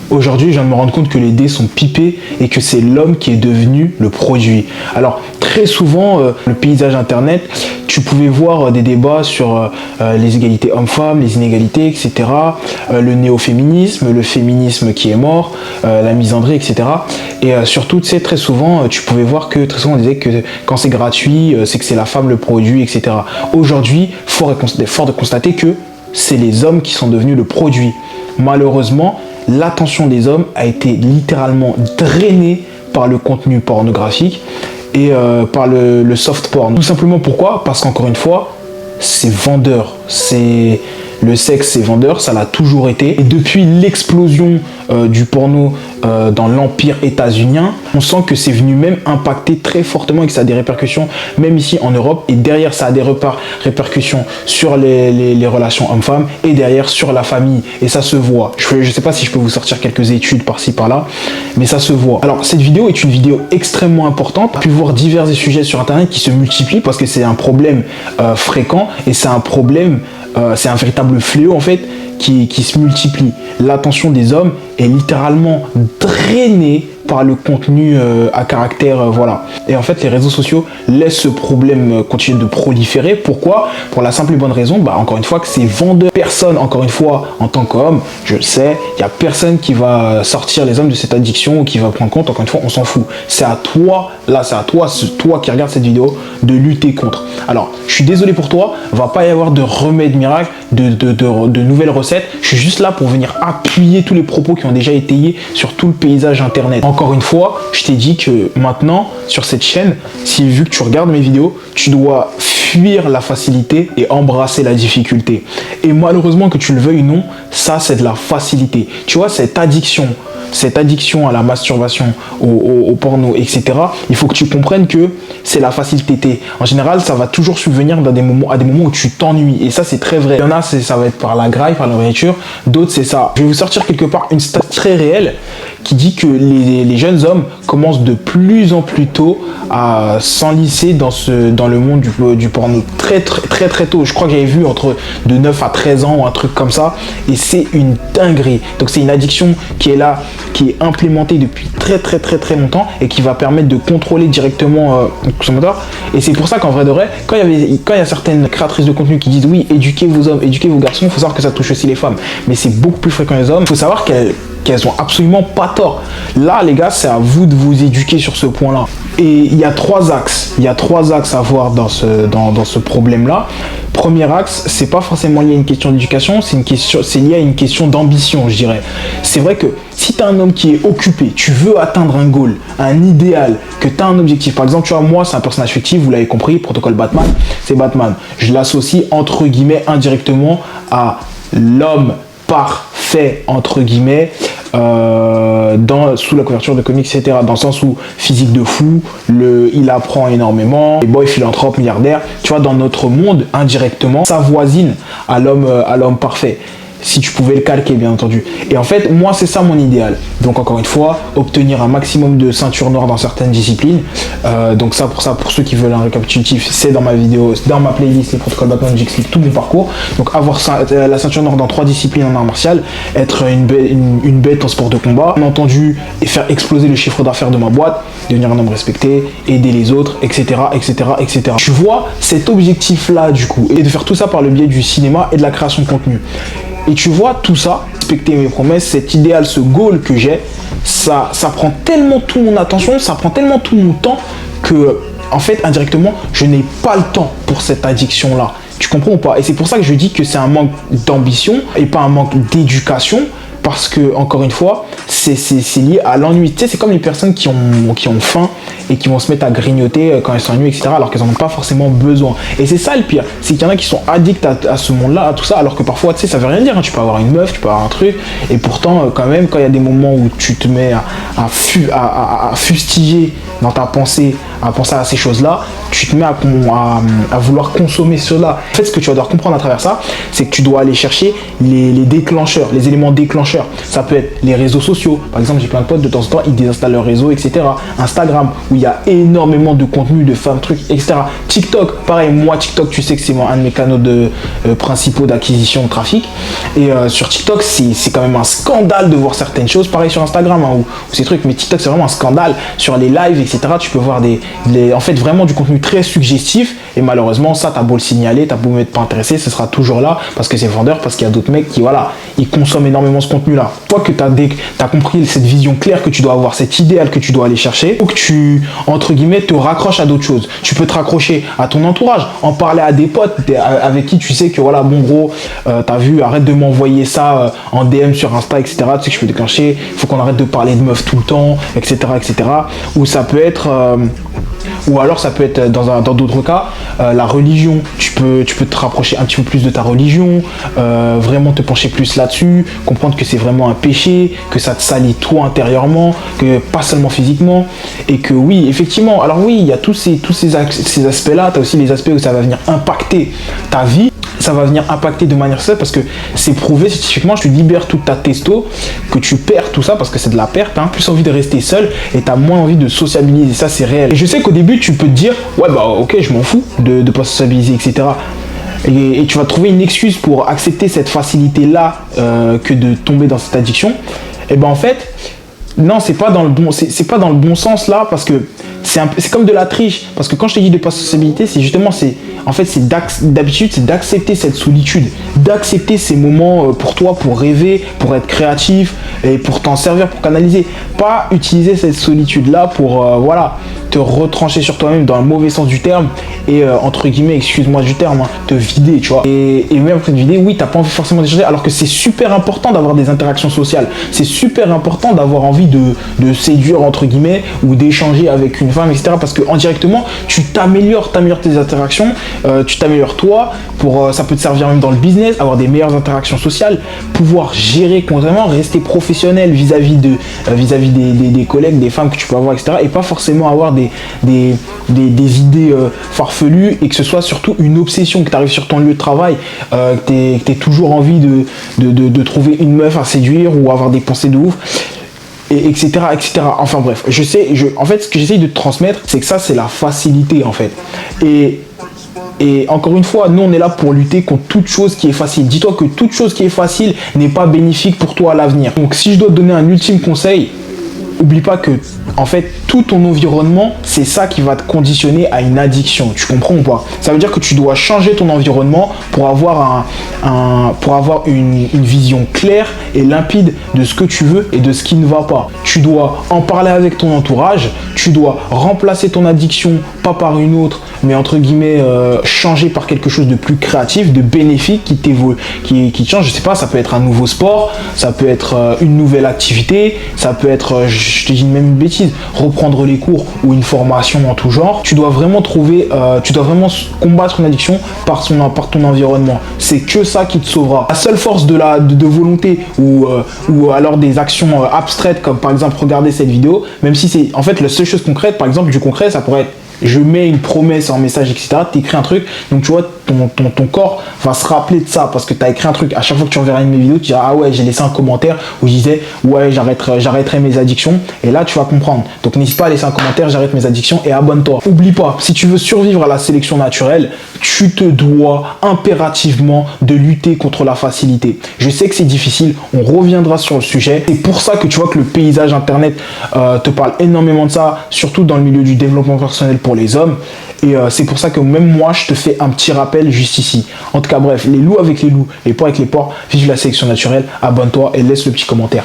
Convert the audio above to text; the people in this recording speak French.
Aujourd'hui, je viens de me rendre compte que les dés sont pipés et que c'est l'homme qui est devenu le produit. Alors, très souvent, le paysage internet, tu pouvais voir des débats sur les égalités hommes-femmes, les inégalités, etc. Le néo-féminisme, le féminisme qui est mort, la misandrie, etc. Et surtout, tu sais, très souvent, tu pouvais voir que très souvent on disait que quand c'est gratuit, c'est que c'est la femme le produit, etc. Aujourd'hui, fort de constater que c'est les hommes qui sont devenus le produit. Malheureusement, l'attention des hommes a été littéralement drainée par le contenu pornographique et par le soft porn. Tout simplement pourquoi? Parce qu'encore une fois, c'est vendeur. Le sexe, c'est vendeur, ça l'a toujours été. Et depuis l'explosion du porno dans l'empire états-unien, on sent que c'est venu même impacter très fortement et que ça a des répercussions, même ici en Europe. Et derrière, ça a des répercussions sur les relations hommes-femmes et derrière sur la famille. Et ça se voit. Je ne sais pas si je peux vous sortir quelques études par-ci, par-là, mais ça se voit. Alors, cette vidéo est une vidéo extrêmement importante. On a pu voir divers sujets sur Internet qui se multiplient parce que c'est un problème fréquent et c'est un problème... c'est un véritable fléau en fait qui se multiplie. L'attention des hommes est littéralement drainée par le contenu à caractère voilà. Et en fait les réseaux sociaux laissent ce problème continuer de proliférer. Pourquoi? Pour la simple et bonne raison, encore une fois, que c'est vendeur. Personne, encore une fois, en tant qu'homme, je le sais, il n'y a personne qui va sortir les hommes de cette addiction ou qui va prendre compte. Encore une fois, on s'en fout. C'est à toi, là c'est à toi, c'est toi qui regarde cette vidéo, de lutter contre. Alors, je suis désolé pour toi, va pas y avoir de remède miracle, de nouvelles recettes. Je suis juste là pour venir appuyer tous les propos qui ont déjà étayés sur tout le paysage internet. Encore une fois, je t'ai dit que maintenant, sur cette chaîne, si vu que tu regardes mes vidéos, tu dois fuir la facilité et embrasser la difficulté. Et malheureusement, que tu le veuilles ou non, ça c'est de la facilité. Tu vois, cette addiction à la masturbation, au porno, etc., il faut que tu comprennes que c'est la facilité. En général, ça va toujours subvenir à des moments où tu t'ennuies. Et ça, c'est très vrai. Il y en a, ça va être par la graille, par la nourriture. D'autres, c'est ça. Je vais vous sortir quelque part une stat très réelle qui dit que les jeunes hommes commencent de plus en plus tôt à s'enlicer dans le monde du porno. Très tôt. Je crois que j'avais vu de 9 à 13 ans ou un truc comme ça. Et c'est une dinguerie. Donc c'est une addiction qui est là, qui est implémentée depuis très longtemps et qui va permettre de contrôler directement le consommateur. Et c'est pour ça qu'en vrai de vrai, quand il y a certaines créatrices de contenu qui disent oui, éduquez vos hommes, éduquez vos garçons, il faut savoir que ça touche aussi les femmes. Mais c'est beaucoup plus fréquent les hommes. Il faut savoir qu'elles ont absolument pas tort. Là, les gars, c'est à vous de vous éduquer sur ce point-là. Et il y a trois axes. Il y a trois axes à voir dans ce problème-là. Premier axe, c'est pas forcément lié à une question d'éducation, c'est lié à une question d'ambition, je dirais. C'est vrai que si tu as un homme qui est occupé, tu veux atteindre un goal, un idéal, que tu as un objectif. Par exemple, tu vois, moi, c'est un personnage fictif, vous l'avez compris, protocole Batman, c'est Batman. Je l'associe entre guillemets indirectement à l'homme parfait, entre guillemets, sous la couverture de comics, etc. Dans le sens où physique de fou, il apprend énormément, les boys philanthrope, milliardaire, tu vois, dans notre monde, indirectement, ça voisine à l'homme parfait. Si tu pouvais le calquer, bien entendu. Et en fait, moi, c'est ça mon idéal. Donc, encore une fois, obtenir un maximum de ceinture noire dans certaines disciplines. Donc, pour ceux qui veulent un récapitulatif, c'est dans ma vidéo, dans ma playlist, les protocoles Batman, j'explique tout mon parcours. Donc, avoir la ceinture noire dans 3 disciplines en art martial, être une bête en sport de combat, bien entendu, et faire exploser le chiffre d'affaires de ma boîte, devenir un homme respecté, aider les autres, etc., etc., etc. Tu vois cet objectif-là, du coup, et de faire tout ça par le biais du cinéma et de la création de contenu. Et tu vois tout ça, respecter mes promesses, cet idéal, ce goal que j'ai, ça prend tellement toute mon attention, ça prend tellement tout mon temps que, en fait, indirectement, je n'ai pas le temps pour cette addiction-là. Tu comprends ou pas? Et c'est pour ça que je dis que c'est un manque d'ambition et pas un manque d'éducation. Parce que, encore une fois, c'est lié à l'ennui. Tu sais, c'est comme les personnes qui ont faim et qui vont se mettre à grignoter quand elles s'ennuient, etc. alors qu'elles n'en ont pas forcément besoin. Et c'est ça le pire. C'est qu'il y en a qui sont addicts à ce monde-là, à tout ça, alors que parfois, tu sais, ça veut rien dire. Hein. Tu peux avoir une meuf, tu peux avoir un truc. Et pourtant, quand même, quand il y a des moments où tu te mets à fustiger dans ta pensée, à penser à ces choses-là, tu te mets à vouloir consommer cela. En fait, ce que tu vas devoir comprendre à travers ça, c'est que tu dois aller chercher les déclencheurs, les éléments déclencheurs. Ça peut être les réseaux sociaux. Par exemple, j'ai plein de potes, de temps en temps, ils désinstallent leur réseau, etc. Instagram, où où il y a énormément de contenu, de femmes, trucs, etc. TikTok, pareil, moi TikTok, tu sais que c'est un de mes canaux principaux d'acquisition de trafic. Et sur TikTok, c'est quand même un scandale de voir certaines choses. Pareil sur Instagram hein, ou ces trucs, mais TikTok c'est vraiment un scandale. Sur les lives, etc. Tu peux voir en fait vraiment du contenu très suggestif. Et malheureusement, ça, t'as beau le signaler, t'as beau être pas intéressé, ce sera toujours là parce que c'est vendeur, parce qu'il y a d'autres mecs qui, voilà, ils consomment énormément ce contenu-là. Toi que t'as compris cette vision claire que tu dois avoir, cet idéal que tu dois aller chercher, faut que tu, entre guillemets, te raccroches à d'autres choses. Tu peux te raccrocher à ton entourage, en parler à des potes avec qui tu sais que, voilà, bon gros, t'as vu, arrête de m'envoyer ça en DM sur Insta, etc. Tu sais que je peux déclencher, il faut qu'on arrête de parler de meufs tout le temps, etc. etc. Ou ça peut être... ou alors ça peut être dans d'autres cas la religion, tu peux te rapprocher un petit peu plus de ta religion, vraiment te pencher plus là-dessus, comprendre que c'est vraiment un péché, que ça te salit toi intérieurement, que pas seulement physiquement, et que oui effectivement, alors oui il y a tous ces aspects là, tu as aussi les aspects où ça va venir impacter ta vie, ça va venir impacter de manière seule parce que c'est prouvé scientifiquement, tu libères toute ta testo, que tu perds tout ça parce que c'est de la perte, hein, plus envie de rester seul et tu as moins envie de sociabiliser, ça c'est réel. Et je sais qu'au début tu peux te dire ouais bah ok je m'en fous de pas sociabiliser etc. Et tu vas trouver une excuse pour accepter cette facilité là que de tomber dans cette addiction. Et ben en fait non c'est pas dans le bon sens là parce que c'est comme de la triche parce que quand je te dis de pas sociabilité c'est justement d'habitude c'est d'accepter cette solitude, d'accepter ces moments pour toi, pour rêver, pour être créatif et pour t'en servir, pour canaliser, pas utiliser cette solitude là pour voilà te retrancher sur toi-même dans le mauvais sens du terme et entre guillemets excuse-moi du terme hein, te vider tu vois et même après te vider oui t'as pas envie forcément d'échanger alors que c'est super important d'avoir des interactions sociales, c'est super important d'avoir envie de séduire entre guillemets ou d'échanger avec une femme etc parce que indirectement tu t'améliores tes interactions, tu t'améliores toi pour ça peut te servir même dans le business, avoir des meilleures interactions sociales, pouvoir gérer constamment, rester professionnel vis-à-vis des collègues, des femmes que tu peux avoir etc et pas forcément avoir des idées farfelues et que ce soit surtout une obsession, que tu arrives sur ton lieu de travail, que tu aies toujours envie de trouver une meuf à séduire ou avoir des pensées de ouf. Et etc. Enfin bref, en fait ce que j'essaye de te transmettre c'est que ça c'est la facilité en fait et encore une fois nous on est là pour lutter contre toute chose qui est facile. Dis-toi que toute chose qui est facile n'est pas bénéfique pour toi à l'avenir. Donc si je dois te donner un ultime conseil, oublie pas que en fait tout ton environnement c'est ça qui va te conditionner à une addiction, tu comprends ou pas? Ça veut dire que tu dois changer ton environnement pour avoir une vision claire et limpide de ce que tu veux et de ce qui ne va pas. Tu dois en parler avec ton entourage, tu dois remplacer ton addiction pas par une autre mais entre guillemets changer par quelque chose de plus créatif, de bénéfique qui t'évolue, qui te change. Je sais pas, ça peut être un nouveau sport, ça peut être une nouvelle activité, ça peut être je te dis même une bêtise, reprendre les cours ou une formation en tout genre. Tu dois vraiment combattre une addiction par ton environnement. C'est que ça qui te sauvera. La seule force de volonté ou alors des actions abstraites comme par exemple regarder cette vidéo, même si c'est en fait la seule chose concrète, par exemple du concret ça pourrait être je mets une promesse en message, etc. Tu écris un truc, donc tu vois, ton corps va se rappeler de ça parce que tu as écrit un truc. À chaque fois que tu reverras une de mes vidéos, tu diras ah ouais, j'ai laissé un commentaire où je disais ouais, j'arrêterai mes addictions. Et là, tu vas comprendre. Donc n'hésite pas à laisser un commentaire, j'arrête mes addictions et abonne-toi. Oublie pas, si tu veux survivre à la sélection naturelle, tu te dois impérativement de lutter contre la facilité. Je sais que c'est difficile, on reviendra sur le sujet. C'est pour ça que tu vois que le paysage internet te parle énormément de ça, surtout dans le milieu du développement personnel pour les hommes. Et c'est pour ça que même moi, je te fais un petit rappel juste ici. En tout cas, bref, les loups avec les loups, les porcs avec les porcs, vive la sélection naturelle, abonne-toi et laisse le petit commentaire.